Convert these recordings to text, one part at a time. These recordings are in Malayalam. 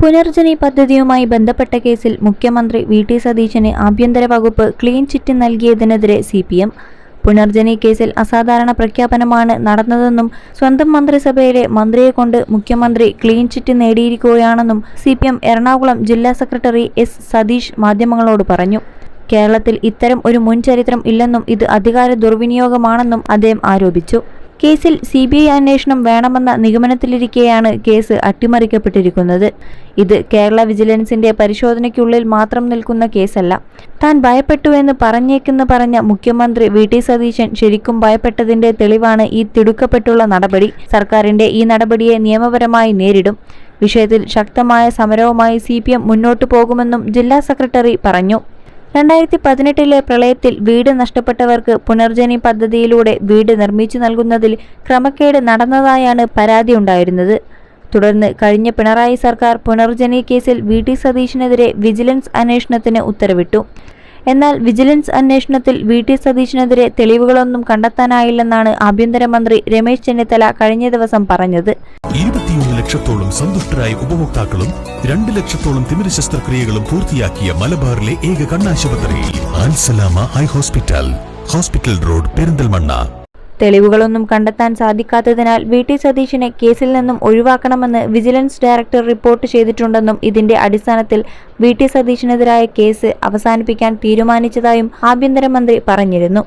പുനർജനി പദ്ധതിയുമായി ബന്ധപ്പെട്ട കേസിൽ മുഖ്യമന്ത്രി വി.ടി. സതീശന് ആഭ്യന്തര വകുപ്പ് ക്ലീൻ ചിറ്റ് നൽകിയതിനെതിരെ CPM. പുനർജനി കേസിൽ അസാധാരണ പ്രഖ്യാപനമാണ് നടന്നതെന്നും സ്വന്തം മന്ത്രിസഭയിലെ മന്ത്രിയെക്കൊണ്ട് മുഖ്യമന്ത്രി ക്ലീൻ ചിറ്റ് നേടിയിരിക്കുകയാണെന്നും CPM എറണാകുളം ജില്ലാ സെക്രട്ടറി S. സതീഷ് മാധ്യമങ്ങളോട് പറഞ്ഞു. കേരളത്തിൽ ഇത്തരം ഒരു മുൻ ചരിത്രം ഇല്ലെന്നും ഇത് അധികാര ദുർവിനിയോഗമാണെന്നും അദ്ദേഹം ആരോപിച്ചു. കേസിൽ CBI അന്വേഷണം വേണമെന്ന നിഗമനത്തിലിരിക്കെയാണ് കേസ് അട്ടിമറിക്കപ്പെട്ടിരിക്കുന്നത്. ഇത് കേരള വിജിലൻസിന്റെ പരിശോധനയ്ക്കുള്ളിൽ മാത്രം നിൽക്കുന്ന കേസല്ല. താൻ ഭയപ്പെട്ടുവെന്ന് പറഞ്ഞ മുഖ്യമന്ത്രി വി.ടി. സതീശൻ ശരിക്കും ഭയപ്പെട്ടതിന്റെ തെളിവാണ് ഈ തിടുക്കപ്പെട്ടുള്ള നടപടി. സർക്കാരിന്റെ ഈ നടപടിയെ നിയമപരമായി നേരിടും. വിഷയത്തിൽ ശക്തമായ സമരവുമായി CPM മുന്നോട്ടു പോകുമെന്നും ജില്ലാ സെക്രട്ടറി പറഞ്ഞു. 2018 പ്രളയത്തിൽ വീട് നഷ്ടപ്പെട്ടവർക്ക് പുനർജനി പദ്ധതിയിലൂടെ വീട് നിർമ്മിച്ചു നൽകുന്നതിൽ ക്രമക്കേട് നടന്നതായാണ് പരാതിയുണ്ടായിരുന്നത്. തുടർന്ന് കഴിഞ്ഞ പിണറായി സർക്കാർ പുനർജനി കേസിൽ വി.ടി. സതീശനെതിരെ വിജിലൻസ് അന്വേഷണത്തിന് ഉത്തരവിട്ടു. എന്നാൽ വിജിലൻസ് അന്വേഷണത്തിൽ വി.ടി. സതീശനെതിരെ തെളിവുകളൊന്നും കണ്ടെത്താനായില്ലെന്നാണ് ആഭ്യന്തരമന്ത്രി രമേശ് ചെന്നിത്തല കഴിഞ്ഞ ദിവസം പറഞ്ഞത്. 21 ലക്ഷത്തോളം സന്തുഷ്ടരായ ഉപഭോക്താക്കളും 2 ലക്ഷത്തോളം തിമിര ശസ്ത്രക്രിയകളും പൂർത്തിയാക്കിയ മലബാറിലെ ഏക കണ്ണാശുപത്രി ആൻസലാമ eye hospital, hospital road, Perinthalmanna. തെളിവുകളൊന്നും കണ്ടെത്താൻ സാധിക്കാത്തതിനാൽ വി.ടി. സതീശനെ കേസിൽ നിന്നും ഒഴിവാക്കണമെന്ന് വിജിലൻസ് ഡയറക്ടർ റിപ്പോർട്ട് ചെയ്തിട്ടുണ്ടെന്നും ഇതിന്റെ അടിസ്ഥാനത്തിൽ വി.ടി. സതീശനെതിരായ കേസ് അവസാനിപ്പിക്കാൻ തീരുമാനിച്ചതായും ആഭ്യന്തരമന്ത്രി പറഞ്ഞിരുന്നു.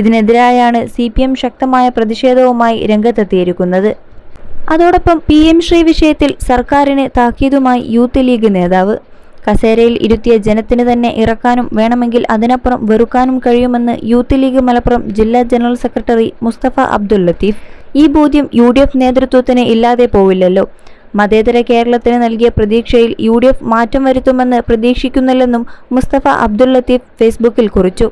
ഇതിനെതിരായാണ് CPM ശക്തമായ പ്രതിഷേധവുമായി രംഗത്തെത്തിയിരിക്കുന്നത്. അതോടൊപ്പം PM ശ്രീ വിഷയത്തിൽ സർക്കാരിന് താക്കീതുമായി യൂത്ത് ലീഗ് നേതാവ്. കസേരയിൽ ഇരുത്തിയ ജനത്തിന് തന്നെ ഇറക്കാനും വേണമെങ്കിൽ അതിനപ്പുറം വെറുക്കാനും കഴിയുമെന്ന് യൂത്ത് ലീഗ് മലപ്പുറം ജില്ലാ ജനറൽ സെക്രട്ടറി മുസ്തഫ അബ്ദുൽ ലത്തീഫ്. ഈ ബോധ്യം UDF നേതൃത്വത്തിന് ഇല്ലാതെ പോവില്ലല്ലോ. മതേതര കേരളത്തിന് നൽകിയ പ്രതീക്ഷയിൽ UDF മാറ്റം വരുത്തുമെന്ന് പ്രതീക്ഷിക്കുന്നില്ലെന്നും മുസ്തഫ അബ്ദുൽ ലത്തീഫ് ഫേസ്ബുക്കിൽ കുറിച്ചു.